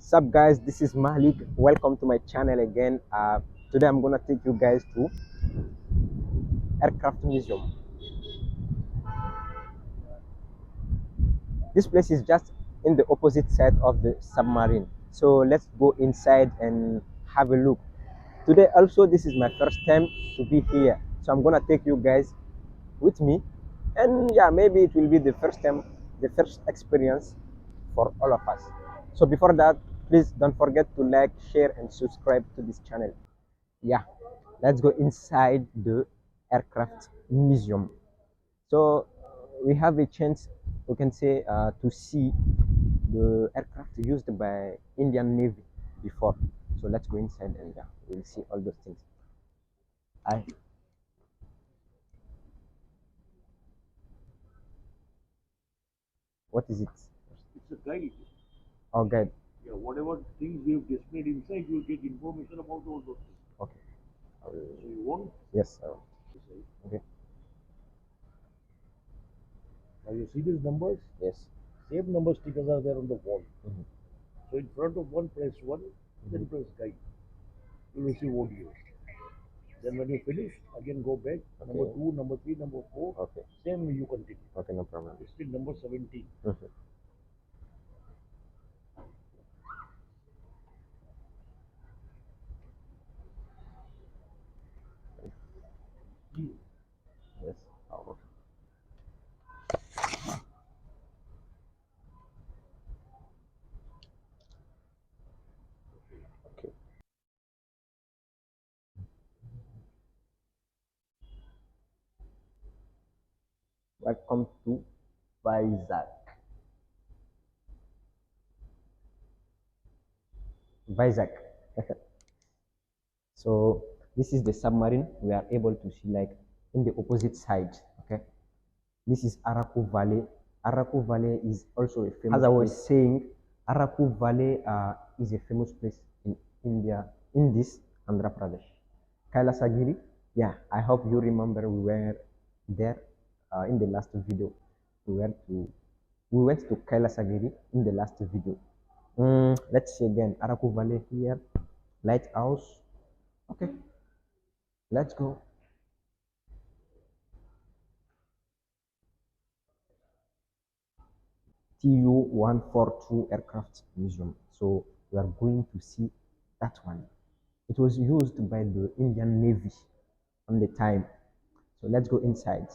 Sup guys, this is Malik. Welcome to my channel again. Today I'm gonna take you guys to Aircraft Museum. This place is just in the opposite side of the submarine. So let's go inside and have a look. Today also this is my first time to be here. So I'm gonna take you guys with me. And yeah, maybe it will be the first time, the first experience for all of us. So before that, please don't forget to like, share and subscribe to this channel. Yeah, let's go inside the aircraft museum. So we have a chance, we can say, to see the aircraft used by Indian Navy before. So let's go inside and we'll see all those things. I What is it? It's a guide. Oh, guide. Yeah, whatever things we have displayed inside, you will get information about all those things. Okay. I will, So you want yes. to say, Okay. now you see these numbers? Yes. Same number stickers are there on the wall. Mhm. So in front of one, press one, then press guide. You will receive audio. Then when you finish, again go back. Number Okay. 2, number 3, number 4. Okay. Same you continue. Okay, no problem. It's still number 17. Mhm. Yes. Oh, okay. Welcome to Vizag. Vizag. So this is the submarine. We are able to see like in the opposite side. Okay. This is Araku Valley. Araku Valley is also a famous. As I was saying, Araku Valley is a famous place in India, in this Andhra Pradesh. Kailasagiri. Yeah, I hope you remember we were there in the last video. We went to we went to Kailasagiri in the last video. Let's see again. Araku Valley here, lighthouse. Okay, let's go. Tu-142 Aircraft Museum. So we are going to see that one. It was used by the Indian Navy on the time. So let's go inside.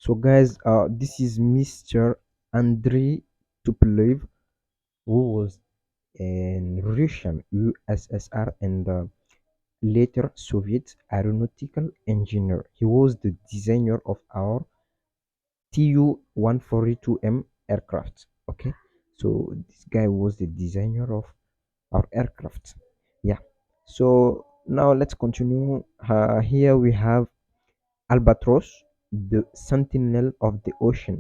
So guys, this is Mr. Andrei Tupolev, who was an Russian USSR and later Soviet aeronautical engineer. He was the designer of our Tu-142M aircraft. Okay, so this guy was the designer of our aircraft. Yeah. So now let's continue. Here we have Albatross, the sentinel of the ocean.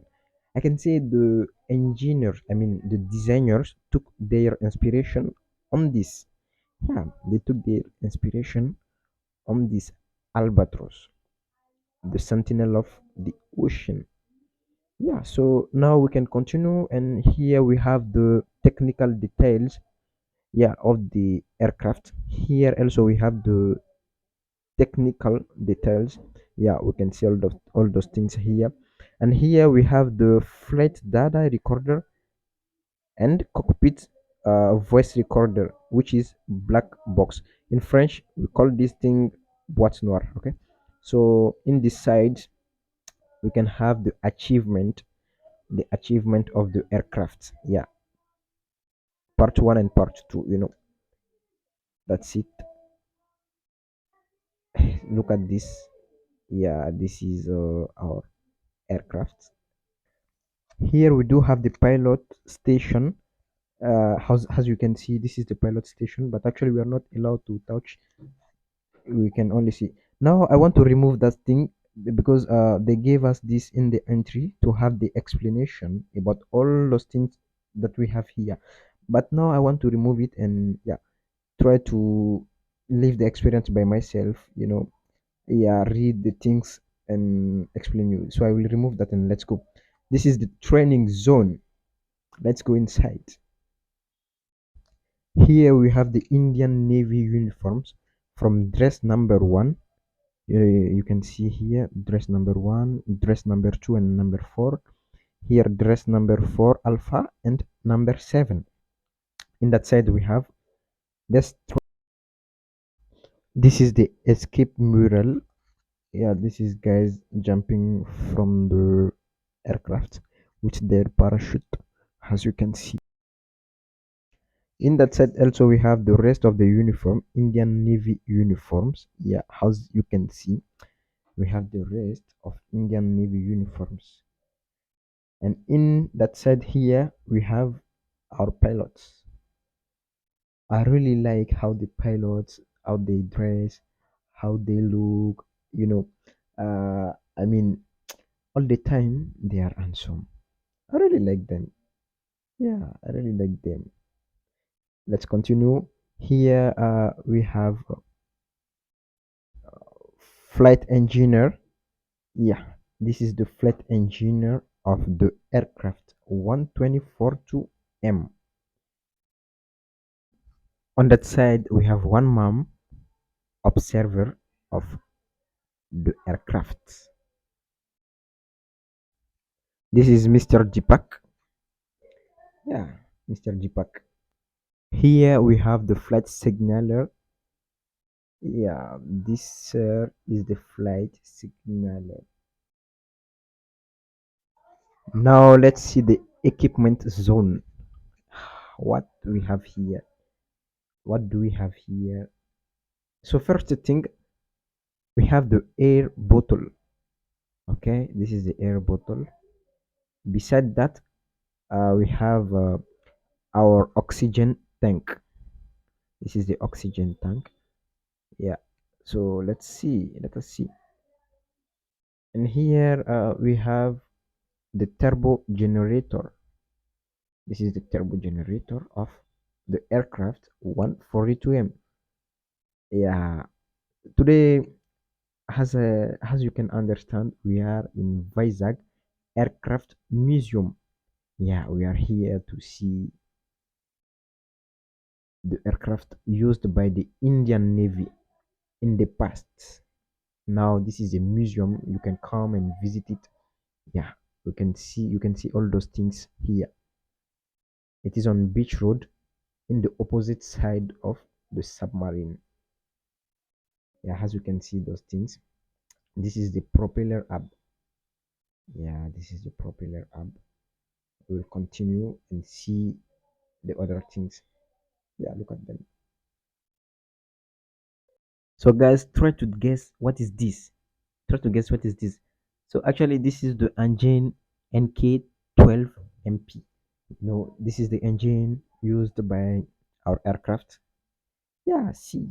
I can say the engineers, I mean the designers, took their inspiration on this. Yeah, they took their inspiration on this albatross, the sentinel of the ocean. Yeah, so now we can continue, and here we have the technical details, yeah, of the aircraft. Here also we have the technical details. Yeah, we can see all those things here. And here we have the flight data recorder and cockpit voice recorder, which is black box. In French we call this thing boîte noire. Okay, so in this side we can have the achievement of the aircraft. Yeah, part 1 and part 2, that's it. Look at this. Yeah, this is our aircraft. Here we do have the pilot station. As you can see, this is the pilot station, but actually we are not allowed to touch. We can only see. Now I want to remove that thing. because they gave us this in the entry to have the explanation about all those things that we have here. But now I want to remove it and yeah, try to live the experience by myself. Yeah, read the things and explain you. So I will remove that and let's go. This is the training zone. Let's go inside. Here we have the Indian Navy uniforms from dress number one. You can see here dress number one, dress number two, and number four. Here dress number four alpha and number seven. In that side we have this. This is the escape mural. Yeah, this is guys jumping from the aircraft with their parachute, as you can see. In that set also we have the rest of the uniform, Indian Navy uniforms. Yeah, as you can see, we have the rest of Indian Navy uniforms. And in that set here we have our pilots. I really like how the pilots, how they dress, how they look, you know. I mean, all the time they are handsome. I really like them. Yeah, I really like them. Let's continue. Here we have flight engineer. Yeah, this is the flight engineer of the aircraft 124-2M. On that side, we have one mom observer of the aircraft. This is Mr. Jipak. Yeah, Mr. Jipak. Here we have the flight signaler. Yeah, this is the flight signaler. Now let's see the equipment zone. What we have here? What do we have here? So first thing, we have the air bottle. Okay, this is the air bottle. Beside that, we have our oxygen tank. This is the oxygen tank. Yeah. So let's see. Let us see. And here we have the turbo generator. This is the turbo generator of the aircraft 142M. Yeah. Today, as you can understand, we are in Vizag Aircraft Museum. Yeah, we are here to see the aircraft used by the Indian Navy in the past. Now this is a museum. You can come and visit it. Yeah, you can see all those things here. It is on Beach Road in the opposite side of the submarine. Yeah, as you can see those things. This is the propeller hub. Yeah, this is the propeller hub. We'll continue and see the other things. Yeah, look at them. So guys, try to guess what is this. Try to guess what is this. So actually, this is the engine NK12MP. This is the engine used by our aircraft. Yeah, see,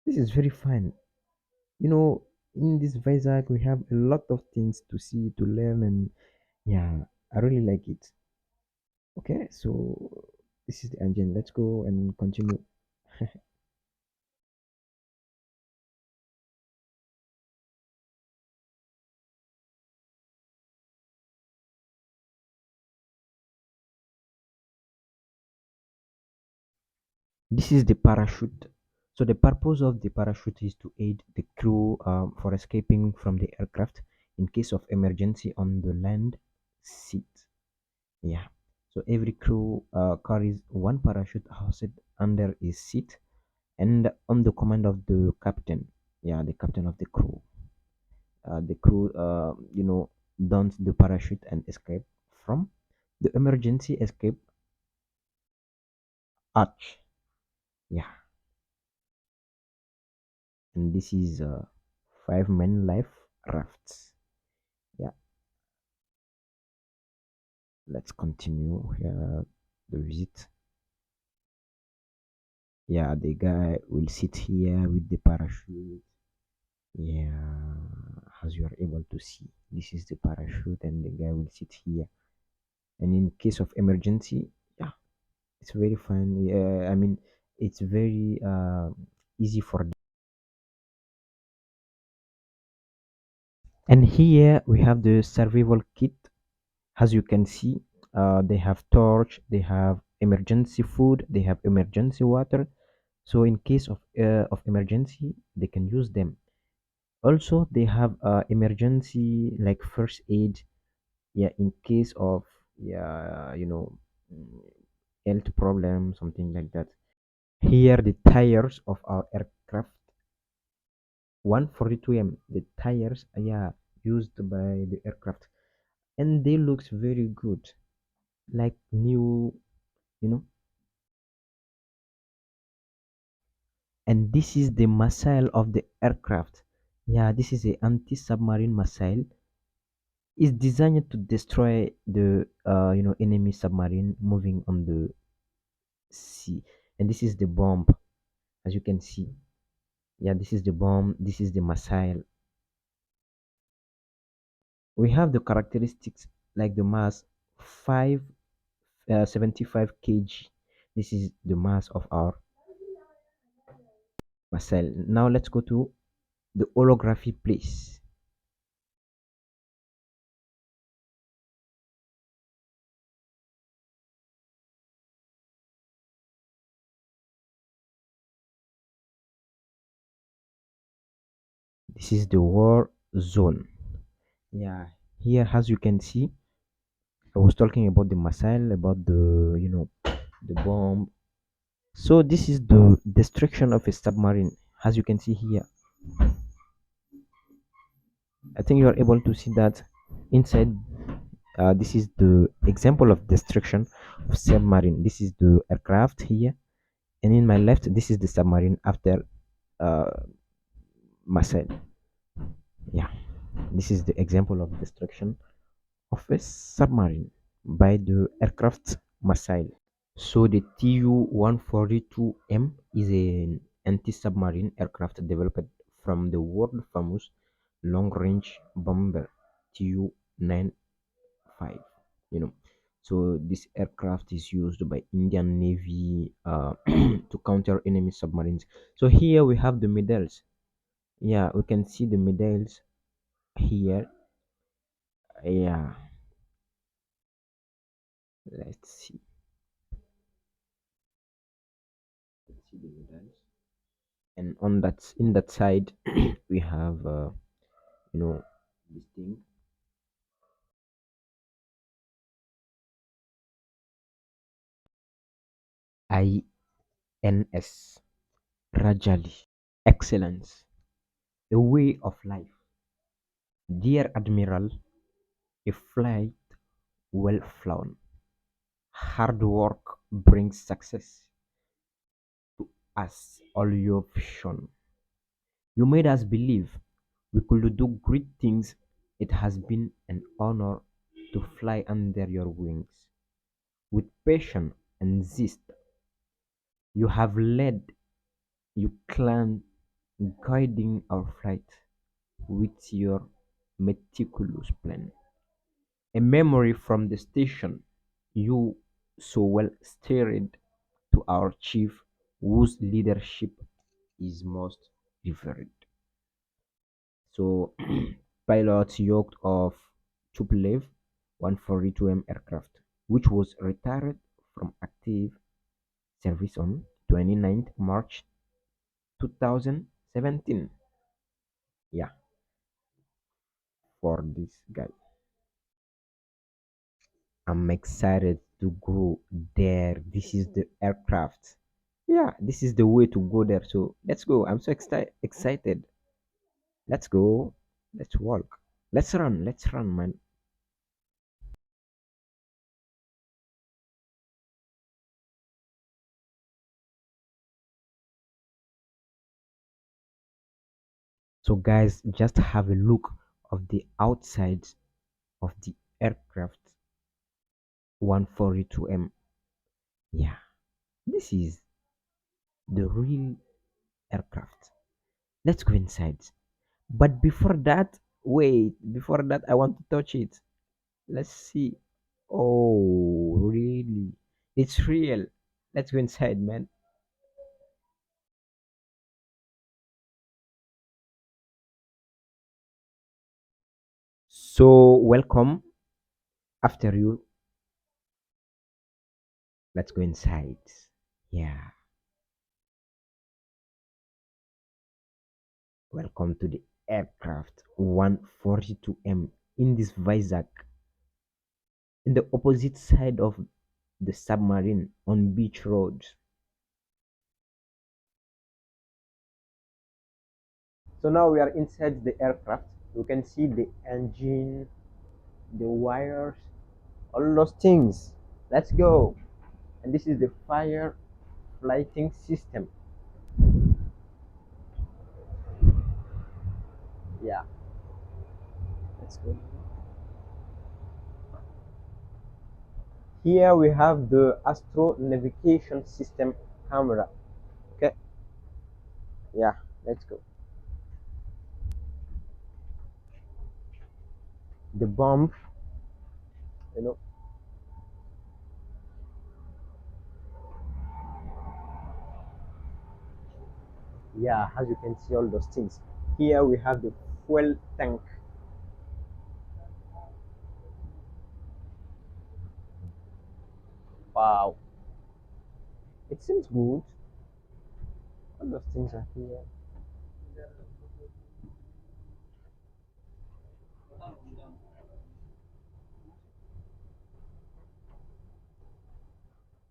this is very fun. You know, in this Vizag, we have a lot of things to see, to learn, and yeah, I really like it. Okay, so this is the engine. Let's go and continue. This is the parachute. So the purpose of the parachute is to aid the crew for escaping from the aircraft in case of emergency on the land seat. Yeah. So every crew carries one parachute housed under his seat and on the command of the captain. Yeah, the captain of the crew. The crew, dons the parachute and escape from the emergency escape arch. Yeah, and this is 5 men life rafts. Yeah, let's continue the visit. Yeah, the guy will sit here with the parachute. Yeah, as you are able to see, this is the parachute, and the guy will sit here. And in case of emergency, yeah, it's very fun. Yeah, I mean, it's very easy for them. And here we have the survival kit. As you can see, they have torch, they have emergency food, they have emergency water. So in case of emergency, they can use them. Also, they have emergency like first aid. Yeah, in case of, yeah, mm, health problem, something like that. Here, the tires of our aircraft 142M, the tires, yeah, used by the aircraft, and they looks very good, like new, you know. And this is the missile of the aircraft. Yeah, this is a anti-submarine missile. It's designed to destroy the enemy submarine moving on the sea. And this is the bomb, as you can see. Yeah, this is the bomb. This is the missile. We have the characteristics like the mass 5 75 kg. This is the mass of our missile. Now let's go to the holography place. This is the war zone. Yeah, here as you can see, I was talking about the missile, about the bomb. So this is the destruction of a submarine. As you can see here, I think you are able to see that inside. This is the example of destruction of submarine. This is the aircraft here, and in my left, this is the submarine after uh, missile. Yeah, this is the example of destruction of a submarine by the aircraft missile. So the Tu-142M is an anti-submarine aircraft developed from the world famous long-range bomber Tu-95. You know, so this aircraft is used by Indian Navy to counter enemy submarines. So here we have the medals. Yeah, we can see the medals here. Yeah, let's see. Let's see the medals. And on that, in that side, we have you know this thing, INS Rajali, excellence, a way of life. Dear Admiral, a flight well flown. Hard work brings success to us, all you've shown. You made us believe we could do great things. It has been an honor to fly under your wings. With passion and zest, you have led your clan, guiding our flight with your meticulous plan. A memory from the station you so well steered to our chief, whose leadership is most revered. So, pilots yoked of Tupolev 142M aircraft, which was retired from active service on 29th March 2017. Yeah, for this guy. I'm excited to go there. This is the aircraft. Yeah, this is the way to go there. So let's go. I'm so excited. Let's go. Let's walk. Let's run. Let's run, man. So guys, just have a look of the outside of the aircraft 142M. Yeah, this is the real aircraft. Let's go inside. But before that, wait, before that, I want to touch it. Let's see. Oh, really? It's real. Let's go inside, man. So, welcome. After you, let's go inside. Yeah, welcome to the aircraft 142M in this Vizag, in the opposite side of the submarine on beach roads. So now we are inside the aircraft. You can see the engine, the wires, all those things. Let's go. And this is the fire lighting system. Yeah, let's go. Here we have the astro navigation system camera. Okay, yeah, let's go. The bomb, you know, yeah, as you can see all those things. Here we have the fuel tank. Wow, it seems good. All those things are here.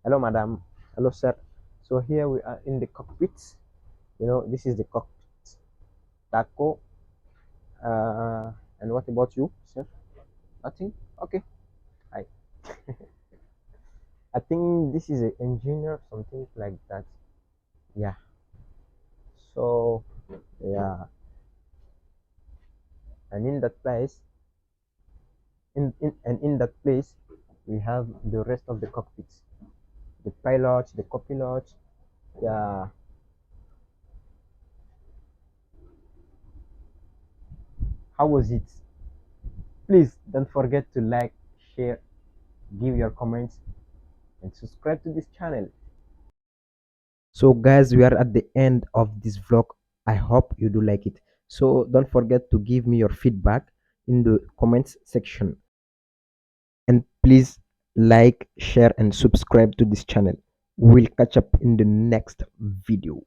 Hello, madam. Hello, sir. So here we are in the cockpit. You know, this is the cockpit. Taco. And what about you, sir? Nothing? Okay. Hi. I think this is an engineer, something like that. Yeah. So, yeah. And in that place, in that place, we have the rest of the cockpits, the pilot, the co-pilot. Yeah. How was it? Please don't forget to like, share, give your comments, and subscribe to this channel. So guys, we are at the end of this vlog. I hope you do like it. So don't forget to give me your feedback in the comments section, and please like, share, and subscribe to this channel. We'll catch up in the next video.